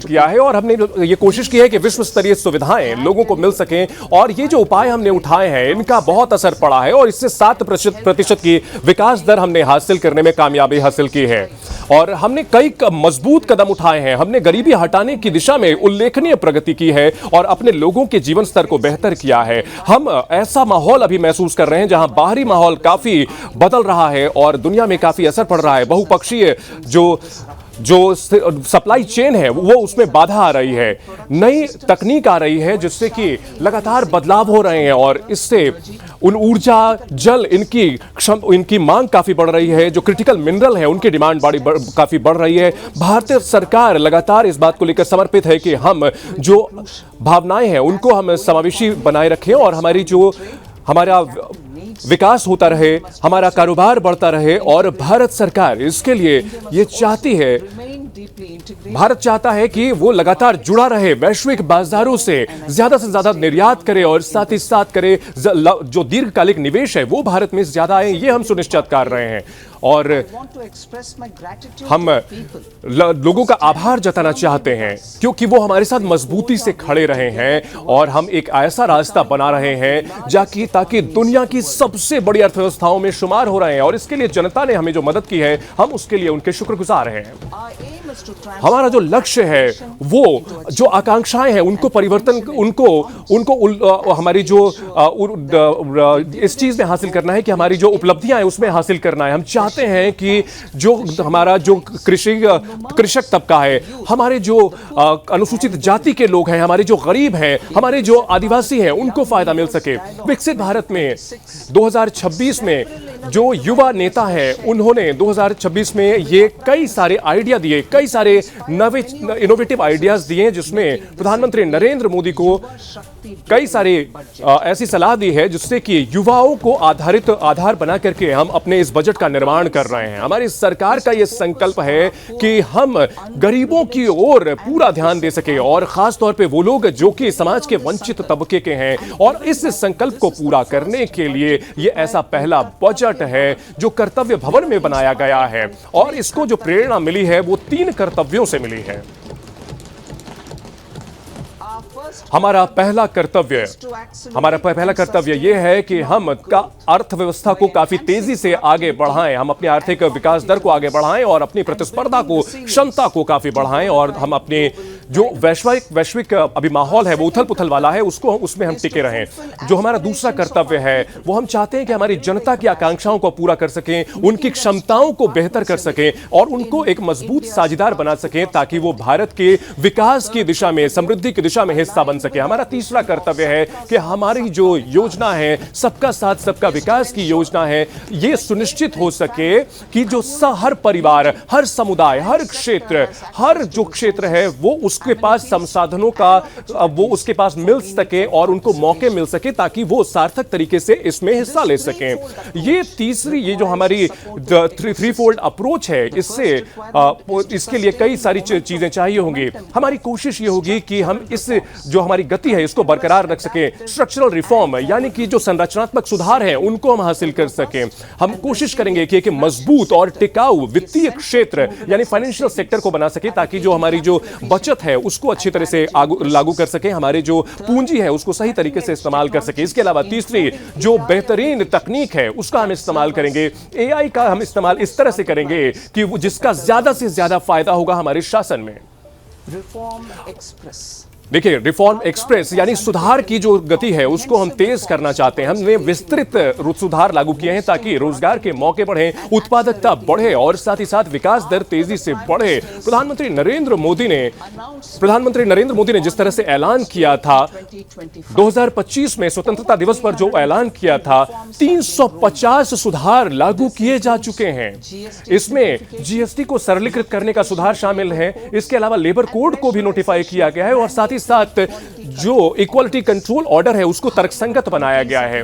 किया है और हमने ये कोशिश की है कि विश्व स्तरीय सुविधाएं लोगों को मिल सकें और ये जो उपाय हमने उठाए हैं इनका बहुत असर पड़ा है और इससे 7% की विकास दर हमने हासिल करने में कामयाबी हासिल की है और हमने कई मजबूत कदम उठाए हैं। हमने गरीबी हटाने की दिशा में उल्लेखनीय प्रगति की है और अपने लोगों के जीवन स्तर को बेहतर किया है। हम ऐसा माहौल अभी महसूस कर रहे हैं जहां बाहरी माहौल काफी बदल रहा है और दुनिया में काफी असर पड़ रहा है। बहुपक्षीय जो सप्लाई चेन है वो उसमें बाधा आ रही है, नई तकनीक आ रही है जिससे कि लगातार बदलाव हो रहे हैं और इससे ऊर्जा, जल, इनकी मांग काफी बढ़ रही है। जो क्रिटिकल मिनरल है उनकी डिमांड काफी बढ़ रही है। भारतीय सरकार लगातार इस बात को लेकर समर्पित है कि हम जो भावनाएं हैं उनको हम समावेशी बनाए रखें और हमारा विकास होता रहे, हमारा कारोबार बढ़ता रहे और भारत सरकार इसके लिए ये चाहती है, भारत चाहता है कि वो लगातार जुड़ा रहे, वैश्विक बाजारों से ज्यादा निर्यात करे और साथ ही साथ करे जो दीर्घकालिक निवेश है वो भारत में ज्यादा आए, ये हम सुनिश्चित कर रहे हैं। और हम लोगों का आभार जताना चाहते हैं क्योंकि वो हमारे साथ मजबूती से खड़े रहे हैं और हम एक ऐसा रास्ता बना रहे हैं ताकि दुनिया की सबसे बड़ी अर्थव्यवस्थाओं में शुमार हो रहे हैं और इसके लिए जनता ने हमें जो मदद की है हम उसके लिए उनके शुक्रगुजार हैं। हमारा जो लक्ष्य है, वो जो आकांक्षाएं हैं उनको परिवर्तन, उनको हमारी जो इस चीज में हासिल करना है कि हमारी जो उपलब्धियां हैं उसमें हासिल करना है। हम चाहते हैं कि जो हमारा जो कृषक तबका है, हमारे जो अनुसूचित जाति के लोग हैं, हमारे जो गरीब हैं, हमारे जो आदिवासी हैं, उनको फायदा मिल सके। विकसित भारत में 2026 में जो युवा नेता हैं उन्होंने 2026 में ये कई सारे आइडिया दिए, कई सारे नवे इनोवेटिव आइडियाज दिए जिसमें प्रधानमंत्री नरेंद्र मोदी को कई सारे ऐसी सलाह दी है जिससे कि युवाओं को आधार बना करके हम अपने इस बजट का निर्माण कर रहे हैं। हमारी सरकार का यह संकल्प है कि हम गरीबों की ओर पूरा ध्यान दे सके और खास तौर पे वो लोग जो कि समाज के वंचित तबके के हैं और इस संकल्प को पूरा करने के लिए ये ऐसा पहला बजट है जो कर्तव्य भवन में बनाया गया है और इसको जो प्रेरणा मिली है वो 3 कर्तव्यों से मिली है। हमारा पहला कर्तव्य यह है कि हम अर्थव्यवस्था को काफी तेजी से आगे बढ़ाएं, हम अपने आर्थिक विकास दर को आगे बढ़ाएं और अपनी प्रतिस्पर्धा को, क्षमता को काफी बढ़ाएं और हम अपने जो वैश्विक अभी माहौल है वो उथल पुथल वाला है उसमें हम टिके रहें। जो हमारा दूसरा कर्तव्य है वो हम चाहते हैं कि हमारी जनता की आकांक्षाओं को पूरा कर सकें, उनकी क्षमताओं को बेहतर कर सकें और उनको एक मजबूत साझेदार बना सकें ताकि वो भारत के विकास की दिशा में, समृद्धि की दिशा में हिस्सा बन सके। हमारा तीसरा कर्तव्य है कि हमारी जो योजना है, सबका साथ सबका विकास की योजना है, ये सुनिश्चित हो सके कि जो हर परिवार, हर समुदाय, हर क्षेत्र, हर जो क्षेत्र है वो उसके पास संसाधनों का वो उसके पास मिल सके और उनको मौके मिल सके ताकि वो सार्थक तरीके से इसमें हिस्सा ले सकें। ये जो हमारी थ्री फोल्ड अप्रोच है, इसके लिए कई सारी चीजें चाहिए होंगी। हमारी कोशिश ये होगी कि हम इस जो हमारी गति है इसको बरकरार रख सकें। स्ट्रक्चरल रिफॉर्म यानी कि जो संरचनात्मक सुधार हैं उनको हम हासिल कर सकें। हम कोशिश करेंगे कि एक मजबूत और टिकाऊ वित्तीय क्षेत्र यानी फाइनेंशियल सेक्टर को बना सके ताकि जो हमारी जो बचत है उसको अच्छी तरह से लागू कर सके, हमारे जो पूंजी है उसको सही तरीके से इस्तेमाल कर सके। इसके अलावा तीसरी जो बेहतरीन तकनीक है उसका हम इस्तेमाल करेंगे। एआई का हम इस्तेमाल इस तरह से करेंगे कि जिसका ज्यादा से ज्यादा फायदा होगा हमारे शासन में। रिफॉर्म एक्सप्रेस देखिए, रिफॉर्म एक्सप्रेस यानी सुधार की जो गति है उसको हम तेज करना चाहते हैं। हमने विस्तृत सुधार लागू किए हैं ताकि रोजगार के मौके बढ़े, उत्पादकता बढ़े और साथ ही साथ विकास दर तेजी से बढ़े। प्रधानमंत्री नरेंद्र मोदी ने जिस तरह से ऐलान किया था 2025 में स्वतंत्रता दिवस पर जो ऐलान किया था, 350 सुधार लागू किए जा चुके हैं। इसमें जीएसटी को सरलीकृत करने का सुधार शामिल है। इसके अलावा लेबर कोड को भी नोटिफाई किया गया है और साथ जो इक्वालिटी कंट्रोल ऑर्डर है उसको तर्कसंगत बनाया गया है।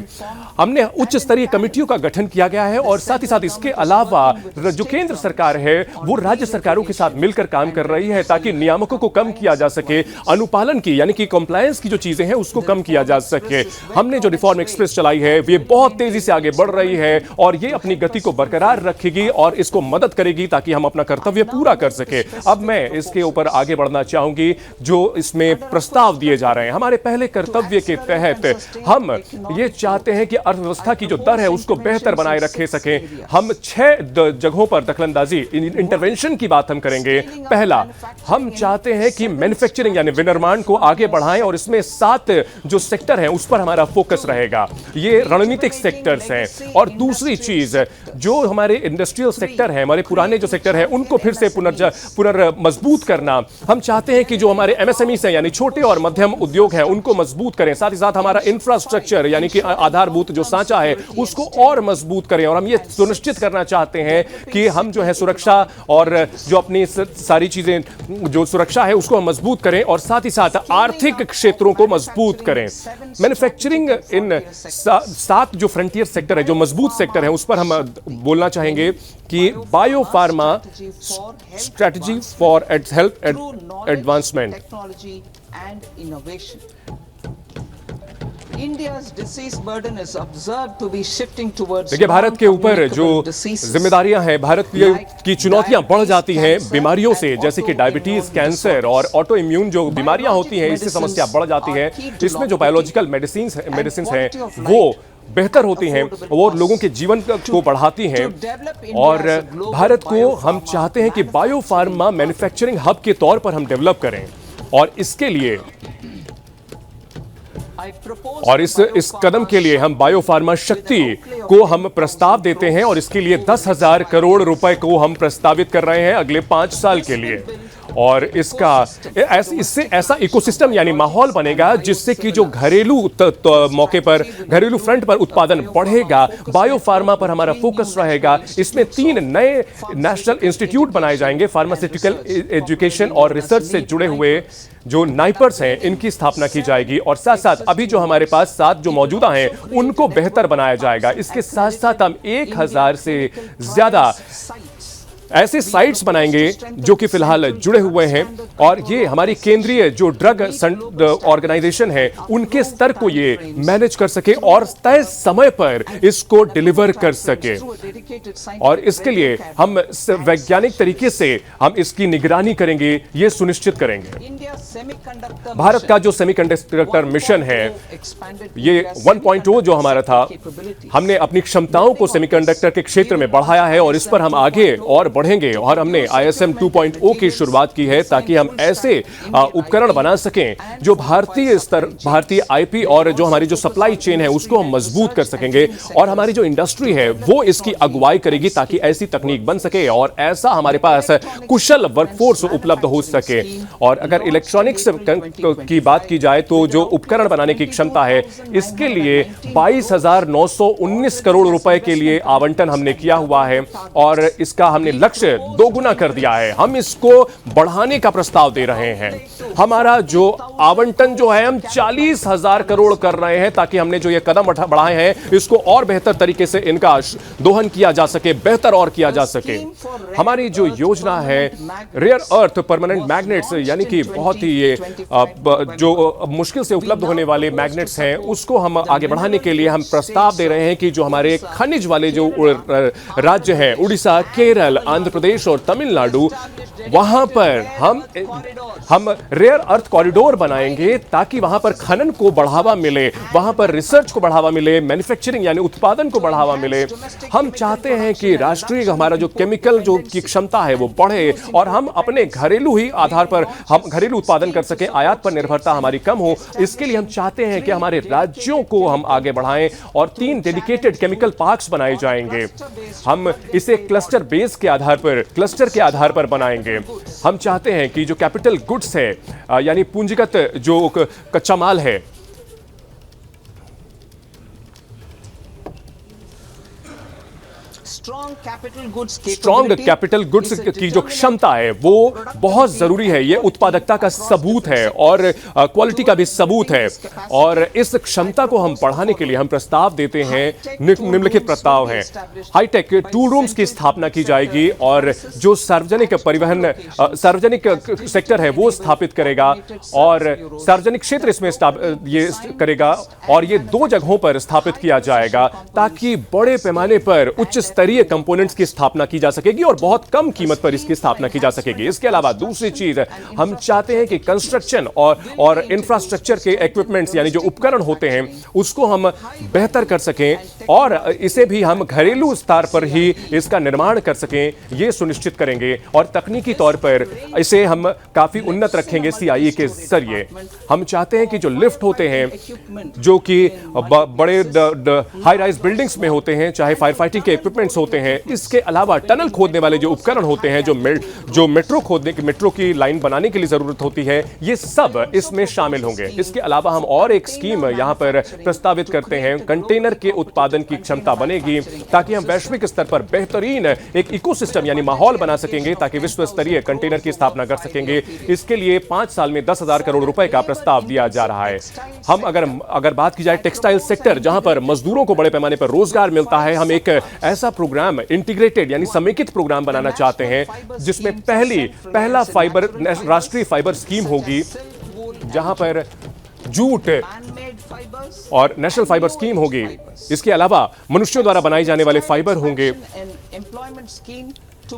हमने उच्च स्तरीय कमेटियों का गठन किया गया है और साथ ही साथ इसके अलावा जो केंद्र सरकार है वो राज्य सरकारों के साथ मिलकर काम कर रही है ताकि नियामकों को कम किया जा सके, अनुपालन की यानी कि कंप्लायंस की जो चीजें हैं उसको कम किया जा सके। हमने जो रिफॉर्म एक्सप्रेस चलाई है ये बहुत तेजी से आगे बढ़ रही है और ये अपनी गति को बरकरार रखेगी और इसको मदद करेगी ताकि हम अपना कर्तव्य पूरा कर सके। अब मैं इसके ऊपर आगे बढ़ना चाहूंगी जो इसमें प्रस्ताव दिए जा रहे हैं। हमारे पहले कर्तव्य के तहत हम ये चाहते हैं कि अर्थव्यवस्था की जो दर है उसको बेहतर बनाए रखे सकें। हम 6 जगहों पर दखलंदाजी इंटरवेंशन की बात हम करेंगे। पहला, हम चाहते हैं कि मैन्युफैक्चरिंग यानी विनिर्माण को आगे बढ़ाएं और इसमें 7 जो सेक्टर हैं उस पर हमारा फोकस रहेगा। ये रणनीतिक सेक्टर्स हैं। और दूसरी चीज, जो हमारे इंडस्ट्रियल सेक्टर हैं, हमारे पुराने जो सेक्टर हैं उनको फिर से पुनर्मजबूत करना। हम चाहते हैं कि जो हमारे एमएसएमईज हैं यानी छोटे और मध्यम उद्योग हैं उनको मजबूत करें। साथ ही साथ हमारा इंफ्रास्ट्रक्चर यानी कि आधारभूत जो सांचा है उसको और मजबूत करें। और हम ये सुनिश्चित करना चाहते हैं कि हम जो है सुरक्षा और जो अपनी सारी चीजें जो सुरक्षा है उसको हम मजबूत करें और साथ ही साथ आर्थिक क्षेत्रों को मजबूत करें। मैन्युफैक्चरिंग इन 7 जो फ्रंटियर सेक्टर है, जो मजबूत सेक्टर है, उस पर हम बोलना चाहेंगे कि biopharma strategy for health advancement. देखिए, भारत के ऊपर जो जिम्मेदारियां हैं, भारत की चुनौतियां बढ़ जाती हैं बीमारियों से, जैसे कि डायबिटीज, कैंसर और ऑटो इम्यून जो बीमारियां होती हैं, इससे समस्या बढ़ जाती है। इसमें जो बायोलॉजिकल मेडिसिन हैं वो बेहतर होती हैं, वो लोगों के जीवन को बढ़ाती हैं। और भारत को हम चाहते हैं कि बायोफार्मा मैन्युफैक्चरिंग हब के तौर पर हम डेवलप करें और इसके लिए इस कदम के लिए हम बायोफार्मा शक्ति को हम प्रस्ताव देते हैं और इसके लिए 10,000 करोड़ रुपए को हम प्रस्तावित कर रहे हैं अगले 5 साल के लिए। और इससे ऐसा इकोसिस्टम यानी माहौल बनेगा जिससे कि जो घरेलू मौके पर, घरेलू फ्रंट पर उत्पादन बढ़ेगा। बायोफार्मा पर हमारा फोकस रहेगा। इसमें 3 नए नेशनल इंस्टीट्यूट बनाए जाएंगे। फार्मास्यूटिकल एजुकेशन और रिसर्च से जुड़े हुए जो नाइपर्स हैं इनकी स्थापना की जाएगी और साथ साथ अभी जो हमारे पास 7 जो मौजूदा हैं उनको बेहतर बनाया जाएगा। इसके साथ साथ हम 1000 से ज्यादा ऐसे साइट्स बनाएंगे जो कि फिलहाल जुड़े हुए हैं और ये हमारी केंद्रीय जो ड्रग ऑर्गेनाइजेशन है उनके स्तर को ये मैनेज कर सके और तय समय पर इसको डिलीवर कर सके। और इसके लिए हम वैज्ञानिक तरीके से हम इसकी निगरानी करेंगे, ये सुनिश्चित करेंगे। भारत का जो सेमीकंडक्टर मिशन है, ये 1.0 जो हमारा था, हमने अपनी क्षमताओं को सेमीकंडक्टर के क्षेत्र में बढ़ाया है और इस पर हम आगे और बढ़ेंगे। और हमने ISM 2.0 की शुरुआत की है ताकि हम ऐसे उपकरण बना सकें जो भारतीय IP और जो हमारी जो सप्लाई चेन है उसको हम मजबूत कर सकेंगे और हमारी जो इंडस्ट्री है वो इसकी अगुवाई करेगी ताकि ऐसी तकनीक बन सके और ऐसा हमारे पास कुशल वर्कफोर्स उपलब्ध हो सके। और अगर इलेक्ट्रॉनिक्स की बात की जाए तो जो उपकरण बनाने की क्षमता है, इसके लिए 22,919 करोड़ रुपए के लिए आवंटन हमने किया हुआ है और इसका हमने लक्ष्य 2 गुना कर दिया है। हम इसको बढ़ाने का प्रस्ताव दे रहे हैं। हमारा जो आवंटन जो है हम 40,000 करोड़ कर रहे हैं ताकि हमने जो ये कदम बढ़ाए हैं इसको और बेहतर तरीके से इनका दोहन किया जा सके, बेहतर और किया जा सके। हमारी जो योजना है रेयर अर्थ परमानेंट मैग्नेट्स यानी कि बहुत ही ये जो मुश्किल से उपलब्ध होने वाले मैग्नेट्स हैं उसको हम आगे बढ़ाने के लिए हम प्रस्ताव दे रहे हैं कि जो हमारे खनिज वाले जो राज्य हैं, उड़ीसा, केरल, आंध्र प्रदेश और तमिलनाडु, वहां पर हम रेयर अर्थ कॉरिडोर बनाएंगे ताकि वहां पर खनन को बढ़ावा मिले, वहां पर रिसर्च को बढ़ावा मिले, मैन्युफैक्चरिंग यानी उत्पादन को बढ़ावा मिले। हम चाहते हैं कि राष्ट्रीय हमारा जो केमिकल जो की क्षमता है वो बढ़े और हम अपने घरेलू ही आधार पर हम घरेलू उत्पादन कर सकें, आयात पर निर्भरता हमारी कम हो। इसके लिए हम चाहते हैं कि हमारे राज्यों को हम आगे बढ़ाएं और 3 डेडिकेटेड केमिकल पार्क्स बनाए जाएंगे। हम इसे क्लस्टर के आधार पर बनाएंगे। हम चाहते हैं कि जो कैपिटल गुड्स है यानी पूंजीगत जो कच्चा माल है, स्ट्रॉन्ग कैपिटल गुड्स की जो क्षमता है वो बहुत जरूरी है। ये उत्पादकता का सबूत है और क्वालिटी का भी सबूत है। और इस क्षमता को हम बढ़ाने के लिए हम प्रस्ताव देते हैं, निम्नलिखित प्रस्ताव हैं। हाईटेक टूल रूम्स की स्थापना की जाएगी और जो सार्वजनिक परिवहन सार्वजनिक सेक्टर है वो स्थापित करेगा और सार्वजनिक क्षेत्र इसमें ये करेगा और ये 2 जगहों पर स्थापित किया जाएगा ताकि बड़े पैमाने पर उच्च स्तरीय कंपोनेंट्स की स्थापना की जा सकेगी और बहुत कम कीमत पर इसकी स्थापना की जा सकेगी। इसके अलावा दूसरी चीज हम चाहते हैं कि कंस्ट्रक्शन और इंफ्रास्ट्रक्चर के इक्विपमेंट्स यानी जो उपकरण होते हैं उसको हम बेहतर कर सकें और इसे भी हम घरेलू स्तर पर ही इसका निर्माण कर सकें, ये सुनिश्चित करेंगे और तकनीकी तौर पर इसे हम काफी उन्नत रखेंगे सीआईई के जरिए। हम चाहते हैं कि जो लिफ्ट होते हैं जो कि बड़े हाई राइज बिल्डिंग्स में होते हैं, चाहे फायर फाइटिंग के इक्विपमेंट्स होते हैं, इसके अलावा टनल खोदने वाले जो उपकरण होते हैं, जो मेट्रो की लाइन बनाने के लिए जरूरत होती है, ये सब इसमें शामिल होंगे। इसके अलावा हम और एक स्कीम यहां पर प्रस्तावित करते हैं, कंटेनर के उत्पादन की क्षमता बनेगी ताकि हम वैश्विक स्तर पर बेहतरीन एक इकोसिस्टम यानी माहौल बना सकेंगे ताकि विश्व स्तरीय कंटेनर की स्थापना कर सकेंगे। इसके लिए 5 साल में 10,000 करोड़ रुपए का प्रस्ताव दिया जा रहा है। हम अगर बात की जाए टेक्सटाइल सेक्टर जहां पर मजदूरों को बड़े पैमाने पर रोजगार मिलता है, हम एक ऐसा प्रोग्राम इंटीग्रेटेड यानी समेकित प्रोग्राम बनाना चाहते हैं जिसमें पहला फाइबर राष्ट्रीय फाइबर स्कीम होगी जहां पर जूट और नेशनल फाइबर स्कीम होगी। इसके अलावा मनुष्यों द्वारा बनाए जाने वाले फाइबर होंगे।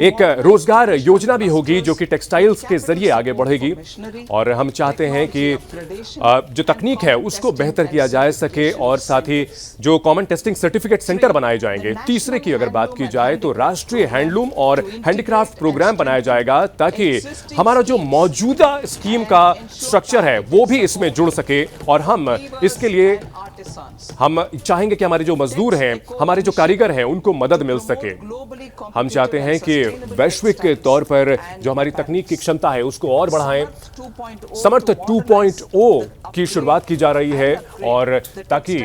एक रोजगार योजना भी होगी जो कि टेक्सटाइल्स के जरिए आगे बढ़ेगी और हम चाहते हैं कि जो तकनीक है उसको बेहतर किया जा सके और साथ ही जो कॉमन टेस्टिंग सर्टिफिकेट सेंटर बनाए जाएंगे। तीसरे की अगर बात की जाए तो राष्ट्रीय हैंडलूम और हैंडीक्राफ्ट प्रोग्राम बनाया जाएगा ताकि हमारा जो मौजूदा स्कीम का स्ट्रक्चर है वो भी इसमें जुड़ सके और हम इसके लिए हम चाहेंगे कि हमारे जो मजदूर हैं, हमारे जो कारीगर हैं, उनको मदद मिल सके। हम चाहते हैं कि वैश्विक तौर पर जो हमारी तकनीक की क्षमता है उसको और बढ़ाएं। समर्थ 2.0 की शुरुआत की जा रही है और ताकि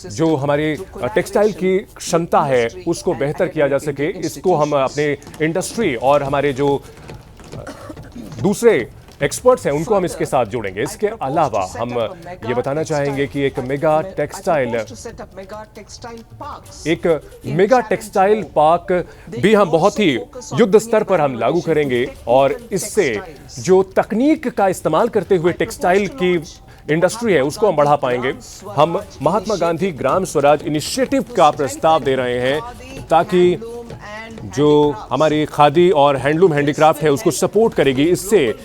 जो हमारी टेक्सटाइल की क्षमता है उसको बेहतर किया जा सके। इसको हम अपने इंडस्ट्री और हमारे जो दूसरे एक्सपर्ट्स हैं उनको हम इसके साथ जोड़ेंगे। इसके अलावा हम ये बताना चाहेंगे कि एक मेगा टेक्सटाइल पार्क भी हम बहुत ही युद्ध स्तर पर हम लागू करेंगे और इससे जो तकनीक का इस्तेमाल करते हुए टेक्सटाइल की इंडस्ट्री है उसको हम बढ़ा पाएंगे। हम महात्मा गांधी ग्राम स्वराज इनिशिएटिव का प्रस्ताव दे रहे हैं ताकि जो हमारी खादी और हैंडलूम हैंडीक्राफ्ट है उसको सपोर्ट करेगी। इससे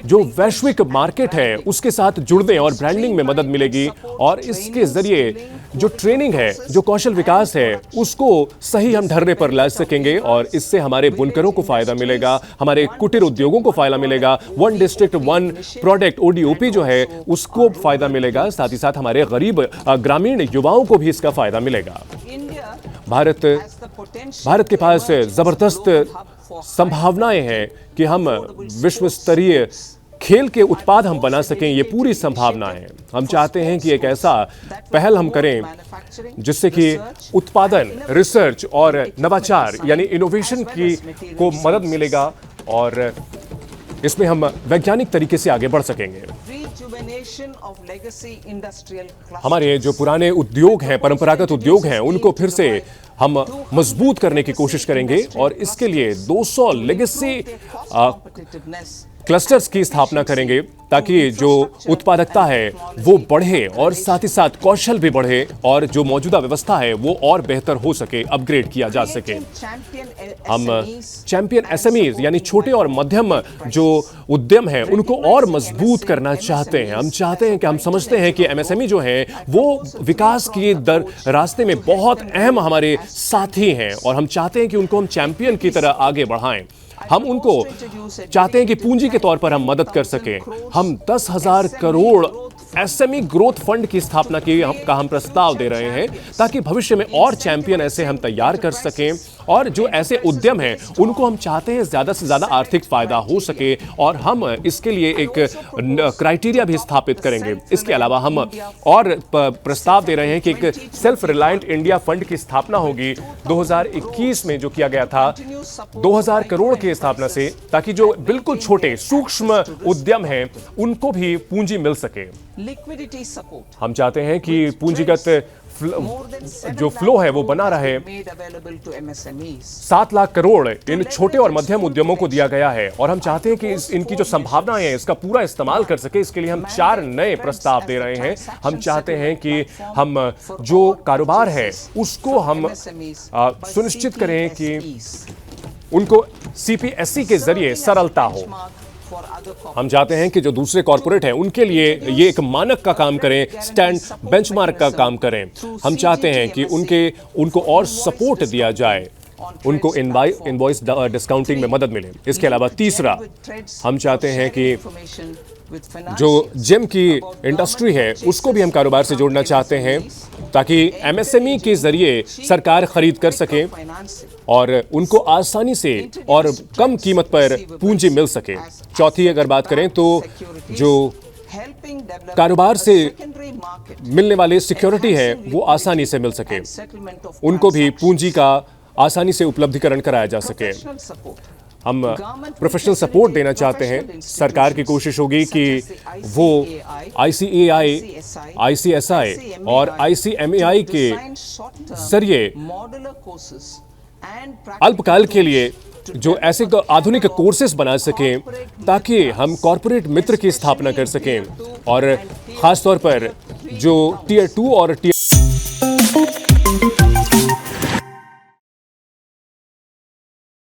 जो वैश्विक मार्केट है उसके साथ जुड़ने और ब्रांडिंग में मदद मिलेगी और इसके जरिए जो ट्रेनिंग है, जो कौशल विकास है, उसको सही हम ढर्रे पर ला सकेंगे और इससे हमारे बुनकरों को फायदा मिलेगा, हमारे कुटीर उद्योगों को फायदा मिलेगा, 1 डिस्ट्रिक्ट 1 प्रोडक्ट ODOP जो है उसको फायदा मिलेगा, साथ ही साथ हमारे गरीब ग्रामीण युवाओं को भी इसका फायदा मिलेगा। भारत के पास जबरदस्त संभावनाएं हैं कि हम विश्व स्तरीय खेल के उत्पाद हम बना सकें। ये पूरी संभावना है। हम चाहते हैं कि एक ऐसा पहल हम करें जिससे कि उत्पादन, रिसर्च और नवाचार यानी इनोवेशन की को मदद मिलेगा और इसमें हम वैज्ञानिक तरीके से आगे बढ़ सकेंगे। हमारे जो पुराने उद्योग हैं, परंपरागत उद्योग हैं, उनको फिर से हम मजबूत करने की कोशिश करेंगे और इसके लिए 200 लेगेसी क्लस्टर्स की स्थापना करेंगे ताकि जो उत्पादकता है वो बढ़े और साथ ही साथ कौशल भी बढ़े और जो मौजूदा व्यवस्था है वो और बेहतर हो सके, अपग्रेड किया जा सके। हम चैंपियन एसएमईज यानी छोटे और मध्यम जो उद्यम हैं उनको और मजबूत करना चाहते हैं। हम चाहते हैं कि हम समझते हैं कि एमएसएमई जो है वो विकास की रास्ते में बहुत अहम हमारे साथी हैं और हम चाहते हैं कि उनको हम चैंपियन की तरह आगे बढ़ाएं। हम उनको चाहते हैं कि पूंजी के तौर पर हम मदद कर सकें। हम 10,000 करोड़ एसएमई ग्रोथ फंड की स्थापना का हम प्रस्ताव दे रहे हैं ताकि भविष्य में और चैंपियन ऐसे हम तैयार कर सकें और जो ऐसे उद्यम हैं उनको हम चाहते हैं ज्यादा से ज्यादा आर्थिक फायदा हो सके और हम इसके लिए एक क्राइटेरिया भी स्थापित करेंगे। इसके अलावा हम और प्रस्ताव दे रहे हैं कि एक सेल्फ रिलायंट इंडिया फंड की स्थापना होगी 2021 में, जो किया गया था 2000 करोड़ की स्थापना से, ताकि जो बिल्कुल छोटे सूक्ष्म उद्यम हैं उनको भी पूंजी मिल सके। Liquidity support. हम चाहते हैं कि पूंजीगत जो फ्लो है वो बना रहे। Made available to MSMEs. 7 lakh crore इन छोटे और मध्यम उद्यमों को दिया गया है और हम चाहते हैं कि इनकी जो संभावनाएं हैं इसका पूरा इस्तेमाल कर सके। इसके लिए हम 4 नए प्रस्ताव दे रहे हैं। हम चाहते हैं कि हम जो कारोबार है उसको हम सुनिश्चित करें कि उनको सीपीएसई के जरिए सरलता हो। हम चाहते हैं कि जो दूसरे कॉरपोरेट हैं उनके लिए ये एक मानक का काम करें, स्टैंड बेंचमार्क का काम करें। हम चाहते हैं कि उनको और सपोर्ट दिया जाए, उनको इनवॉइस डिस्काउंटिंग में मदद मिले। इसके अलावा तीसरा, हम चाहते हैं कि जो जिम की इंडस्ट्री है उसको भी हम कारोबार से जोड़ना चाहते हैं ताकि एमएसएमई के जरिए सरकार खरीद कर सके और उनको आसानी से और कम कीमत पर पूंजी मिल सके। चौथी अगर बात करें तो जो कारोबार से मिलने वाले सिक्योरिटी है वो आसानी से मिल सके, उनको भी पूंजी का आसानी से उपलब्धिकरण कराया जा सके। हम प्रोफेशनल सपोर्ट देना चाहते हैं। सरकार की कोशिश होगी कि वो आईसीएआई, आईसीएसआई और आईसीएमएआई के जरिए अल्पकाल के लिए जो ऐसे आधुनिक कोर्सेज बना सकें ताकि हम कॉरपोरेट मित्र की स्थापना कर सकें और खासतौर पर जो टियर 2 और टियर